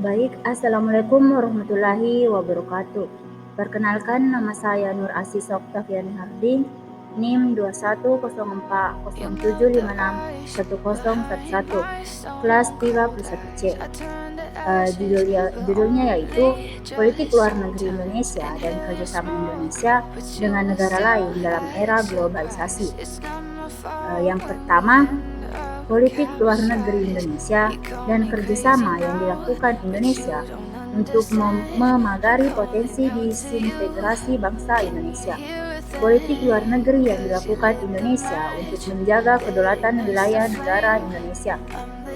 Baik, Assalamualaikum warahmatullahi wabarakatuh. Perkenalkan, nama saya Nur Asis Oktaviani Harding, NIM 210407561011, kelas 31C. Judulnya yaitu Politik Luar Negeri Indonesia dan Kerjasama Indonesia dengan Negara Lain dalam Era Globalisasi. Yang pertama, politik luar negeri Indonesia dan kerjasama yang dilakukan Indonesia untuk memagari potensi disintegrasi bangsa Indonesia. Politik luar negeri yang dilakukan Indonesia untuk menjaga kedaulatan wilayah negara Indonesia.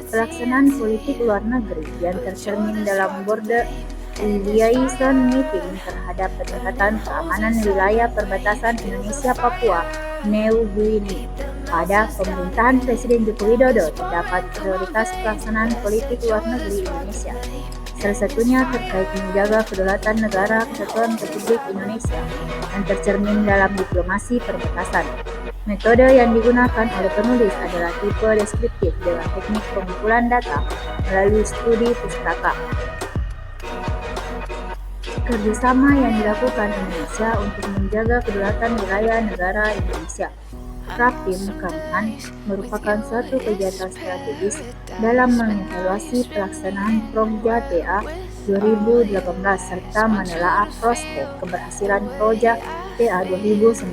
Pelaksanaan politik luar negeri yang tercermin dalam Border Liaison Meeting terhadap peningkatan keamanan wilayah perbatasan Indonesia-Papua New Guinea. Pada pemerintahan Presiden Joko Widodo terdapat prioritas pelaksanaan politik luar negeri Indonesia. Salah satunya terkait menjaga kedaulatan negara Kesatuan Republik Indonesia yang tercermin dalam diplomasi perbatasan. Metode yang digunakan oleh penulis adalah tipe deskriptif dengan teknik pengumpulan data melalui studi pustaka. Kerjasama yang dilakukan Indonesia untuk menjaga kedaulatan wilayah negara Indonesia. Rapim Kamhan merupakan suatu kegiatan strategis dalam mengevaluasi pelaksanaan Prokja TA 2018 serta menelaah prospek keberhasilan Prokja TA 2019.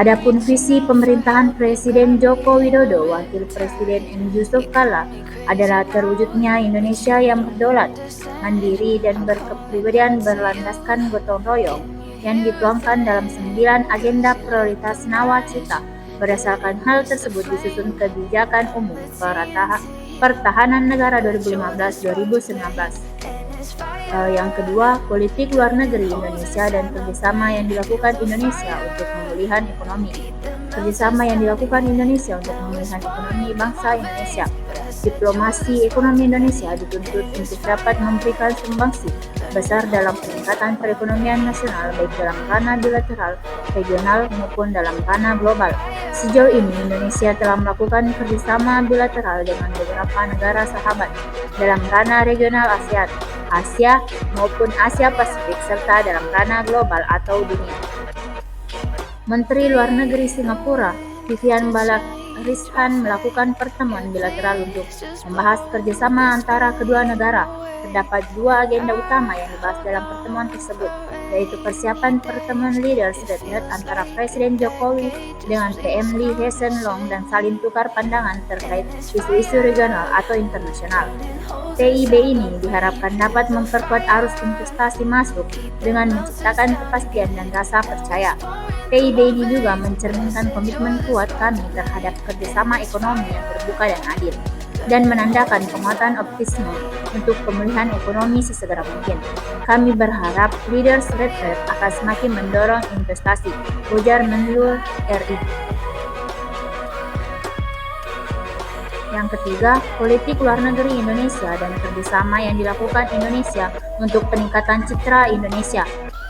Adapun visi pemerintahan Presiden Joko Widodo, Wakil Presiden M. Yusuf Kala adalah terwujudnya Indonesia yang berdaulat, mandiri dan berkepribadian berlandaskan gotong royong yang dituangkan dalam 9 agenda prioritas nawacita. Berdasarkan hal tersebut disusun kebijakan umum pertahanan negara 2015-2019. Yang kedua, politik luar negeri Indonesia dan kerjasama yang dilakukan Indonesia untuk pemulihan ekonomi. Kerjasama yang dilakukan Indonesia untuk pemulihan ekonomi bangsa Indonesia. Diplomasi ekonomi Indonesia dituntut untuk dapat memberikan sumbangsi besar dalam peningkatan perekonomian nasional baik dalam ranah bilateral, regional maupun dalam ranah global. Sejauh ini Indonesia telah melakukan kerjasama bilateral dengan beberapa negara sahabat dalam ranah regional ASEAN, Asia maupun Asia Pasifik serta dalam ranah global atau dunia. Menteri Luar Negeri Singapura, Vivian Balakrishnan melakukan pertemuan bilateral untuk membahas kerjasama antara kedua negara. Terdapat 2 agenda utama yang dibahas dalam pertemuan tersebut, yaitu persiapan pertemuan Leaders Retreat antara Presiden Jokowi dengan PM Lee Hsien Loong dan saling tukar pandangan terkait isu-isu regional atau internasional. PIB ini diharapkan dapat memperkuat arus investasi masuk dengan menciptakan kepastian dan rasa percaya. PIB ini juga mencerminkan komitmen kuat kami terhadap kerjasama ekonomi yang terbuka dan adil, dan menandakan penguatan optimisme untuk pemulihan ekonomi sesegera mungkin. Kami berharap Leaders Retreat akan semakin mendorong investasi, ujar Menlu RI. Yang ketiga, politik luar negeri Indonesia dan kerjasama yang dilakukan Indonesia untuk peningkatan citra Indonesia.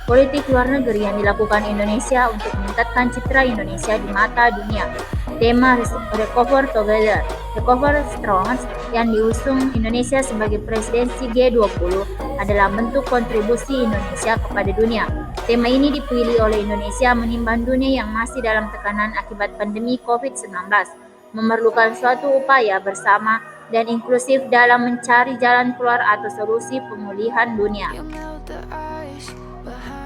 Politik luar negeri yang dilakukan Indonesia untuk meningkatkan citra Indonesia di mata dunia. Tema Recover Together, Recover Strong yang diusung Indonesia sebagai presidensi G20 adalah bentuk kontribusi Indonesia kepada dunia. Tema ini dipilih oleh Indonesia menimbang dunia yang masih dalam tekanan akibat pandemi COVID-19, memerlukan suatu upaya bersama dan inklusif dalam mencari jalan keluar atau solusi pemulihan dunia.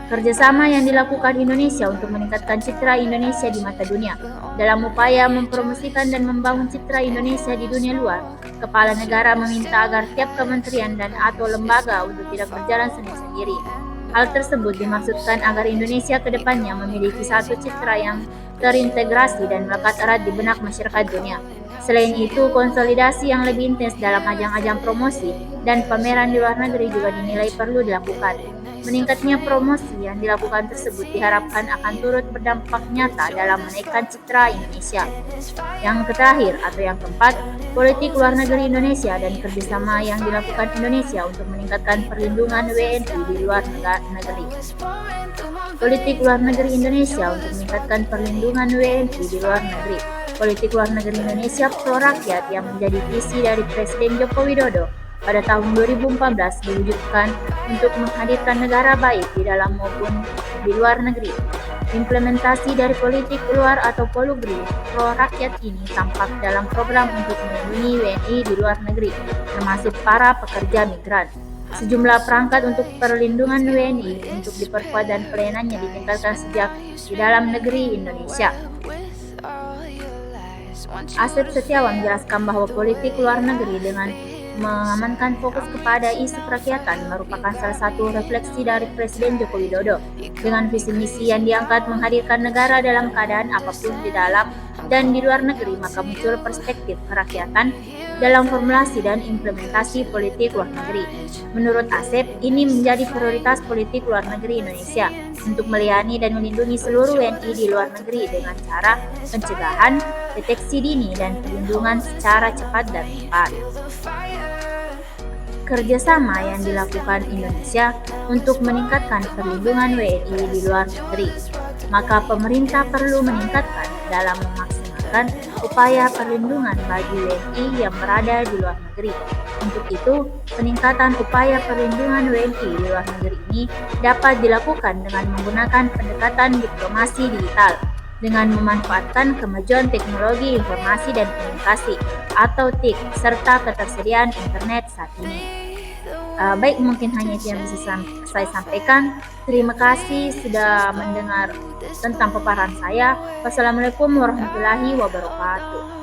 Kerjasama yang dilakukan Indonesia untuk meningkatkan citra Indonesia di mata dunia. Dalam upaya mempromosikan dan membangun citra Indonesia di dunia luar, Kepala Negara meminta agar tiap kementerian dan atau lembaga untuk tidak berjalan sendiri-sendiri. Hal tersebut dimaksudkan agar Indonesia ke depannya memiliki satu citra yang terintegrasi dan melekat erat di benak masyarakat dunia. Selain itu, konsolidasi yang lebih intens dalam ajang-ajang promosi dan pameran di luar negeri juga dinilai perlu dilakukan. Meningkatnya promosi yang dilakukan tersebut diharapkan akan turut berdampak nyata dalam menaikkan citra Indonesia. Yang terakhir atau yang keempat, politik luar negeri Indonesia dan kerjasama yang dilakukan Indonesia untuk meningkatkan perlindungan WNI di luar negeri. Politik luar negeri Indonesia untuk meningkatkan perlindungan WNI di luar negeri. Politik luar negeri Indonesia pro rakyat yang menjadi visi dari Presiden Joko Widodo pada tahun 2014 diwujudkan untuk menghadirkan negara baik di dalam maupun di luar negeri. Implementasi dari politik luar atau polugri pro-rakyat ini tampak dalam program untuk melindungi WNI di luar negeri, termasuk para pekerja migran. Sejumlah perangkat untuk perlindungan WNI untuk diperkuat dan pelayanannya ditingkatkan sejak di dalam negeri Indonesia. Asep Setiawan menjelaskan bahwa politik luar negeri dengan mengamankan fokus kepada isu kerakyatan merupakan salah satu refleksi dari Presiden Joko Widodo. Dengan visi misi yang diangkat menghadirkan negara dalam keadaan apapun di dalam dan di luar negeri, maka muncul perspektif kerakyatan dalam formulasi dan implementasi politik luar negeri. Menurut Asep, ini menjadi prioritas politik luar negeri Indonesia untuk melayani dan melindungi seluruh WNI di luar negeri dengan cara pencegahan, deteksi dini, dan perlindungan secara cepat dan tepat. Kerjasama yang dilakukan Indonesia untuk meningkatkan perlindungan WNI di luar negeri, maka pemerintah perlu meningkatkan dalam memaksimalkan upaya perlindungan bagi WNI yang berada di luar negeri. Untuk itu, peningkatan upaya perlindungan WNI di luar negeri ini dapat dilakukan dengan menggunakan pendekatan diplomasi digital dengan memanfaatkan kemajuan teknologi informasi dan komunikasi atau TIK serta ketersediaan internet saat ini. Baik, mungkin hanya itu yang bisa saya sampaikan. Terima kasih sudah mendengar tentang paparan saya. Wassalamualaikum warahmatullahi wabarakatuh.